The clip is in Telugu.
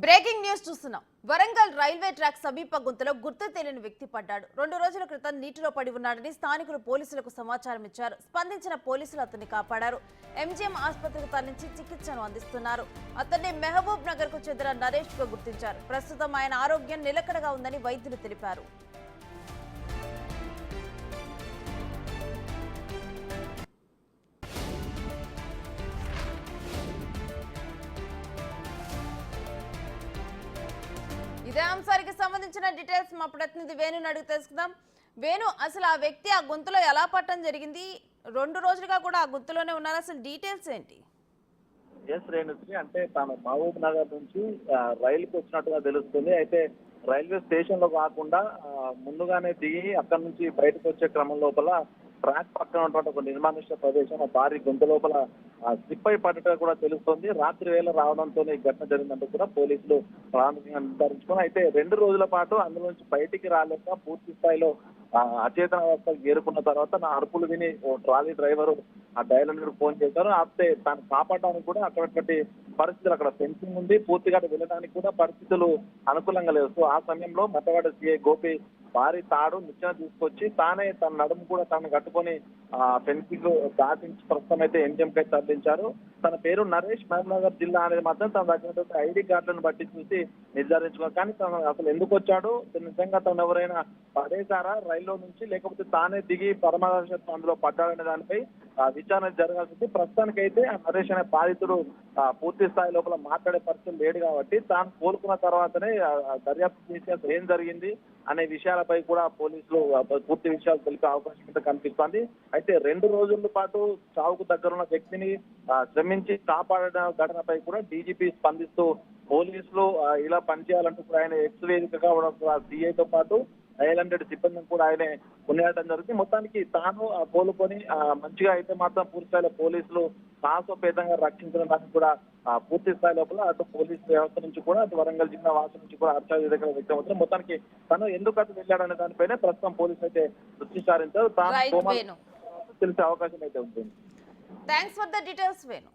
బ్రేకింగ్ న్యూస్ చూస్తున్నాం. వరంగల్ రైల్వే ట్రాక్ సమీప గుంతలో గుర్తు తెలియని వ్యక్తి పడ్డాడు. 2 రోజుల క్రితం నీటిలో పడి ఉన్నాడని స్థానికులు పోలీసులకు సమాచారం ఇచ్చారు. స్పందించిన పోలీసులు అతన్ని కాపాడారు. ఎంజీఎం ఆసుపత్రికి తరలించి చికిత్సను అందిస్తున్నారు. అతన్ని మహబూబ్ నగర్ కు చెందిన నరేష్ గా గుర్తించారు. ప్రస్తుతం ఆయన ఆరోగ్యం నిలకడగా ఉందని వైద్యులు తెలిపారు. ఇదే అంశానికి సంబంధించిన డీటెయిల్స్ మా ప్రతినిధి వేణుని అడిగి తెలుసుకుందాం. వేణు, అసలు ఆ వ్యక్తి ఆ గుంతలో ఎలా పట్టడం జరిగింది? 2 రోజులుగా కూడా ఆ గుంతలోనే ఉన్నారు. అసలు డీటెయిల్స్ ఏంటి? రేణుశ్రీ అంటే తాను మహబూబ్ నగర్ నుంచి రైలుకి వచ్చినట్టుగా తెలుస్తుంది. అయితే రైల్వే స్టేషన్ లో కాకుండా ముందుగానే దిగి అక్కడి నుంచి బయటకు వచ్చే క్రమం లోపల ట్రాక్ పక్కన ఉన్నటువంటి ఒక నిర్మానుష్య ప్రదేశం భారీ గుంత లోపల స్లిప్ అయి పడ్డట్టుగా కూడా తెలుస్తోంది. రాత్రి వేళ రావడంతో ఈ ఘటన జరిగిందంటూ కూడా పోలీసులు ప్రాథమికంగా నిర్ధారించుకుని అయితే 2 రోజుల పాటు అందులో నుంచి బయటికి రాలేక పూర్తి స్థాయిలో అచేతన అవస్థకు చేరుకున్న తర్వాత నా అరుపులు విని ఓ ట్రాలీ డ్రైవరు ఆ డైలర్ ఫోన్ చేశారు. ఆపితే తాను కాపాడడానికి కూడా అక్కడటువంటి పరిస్థితులు, అక్కడ ఫెన్సింగ్ ఉంది, పూర్తిగా వెళ్ళడానికి కూడా పరిస్థితులు అనుకూలంగా లేవు. సో ఆ సమయంలో మతవాడ సిఐ గోపి భారీ తాడు నిచ్చెన తీసుకొచ్చి తానే తన నడుము కూడా తాను కట్టుకొని ఫెన్సింగ్ దాటించి ప్రస్తుతం అయితే ఎంజిఎంకి తరలించారు. తన పేరు నరేష్, మహబూబ్నగర్ జిల్లా అనేది మాత్రం తన దగ్గర ఐడి కార్డులను బట్టి చూసి నిర్ధారించుకున్నారు. కానీ తను అసలు ఎందుకు వచ్చాడు, నిజంగా తను ఎవరైనా పడేశారా రైల్లో నుంచి, లేకపోతే తానే దిగి పరమదర్శనం అందులో పడ్డాడనే దానిపై విచారణ జరగాల్సింది. ప్రస్తుతానికి అయితే ఆ నరేష్ అనే బాధితుడు పూర్తి స్థాయి లోపల మాట్లాడే పరిస్థితి లేడు కాబట్టి తాను కోలుకున్న తర్వాతనే దర్యాప్తు చేసి అసలు ఏం జరిగింది అనే విషయాలపై కూడా పోలీసులు పూర్తి విషయాలు తెలిపే అవకాశం అయితే కనిపిస్తోంది. అయితే 2 రోజుల పాటు చావుకు దగ్గరున్న వ్యక్తిని శ్రమించి కాపాడిన ఘటనపై కూడా డీజీపీ స్పందిస్తూ పోలీసులు ఇలా పనిచేయాలంటూ కూడా ఆయన ఎక్స్ వేదికగా సిఐతో పాటు 900 సిబ్బందిని కూడా ఆయనే కొనియాడడం జరుగుతుంది. మొత్తానికి తాను కోలుకొని మంచిగా అయితే మాత్రం పూర్తి స్థాయిలో పోలీసులు సాహసోపేతంగా రక్షించడానికి కూడా పూర్తి స్థాయి లోపల అటు పోలీసు వ్యవస్థ నుంచి కూడా అటు వరంగల్ జిల్లా వాసుల నుంచి కూడా హర్షాధికంగా వ్యక్తం అవుతుంది. మొత్తానికి తను ఎందుకు అటు వెళ్ళాడనే దానిపైనే ప్రస్తుతం పోలీసులు అయితే దృష్టి సారించారు. తాను తెలిసే అవకాశం అయితే ఉంటుంది. Thanks for the details Venu.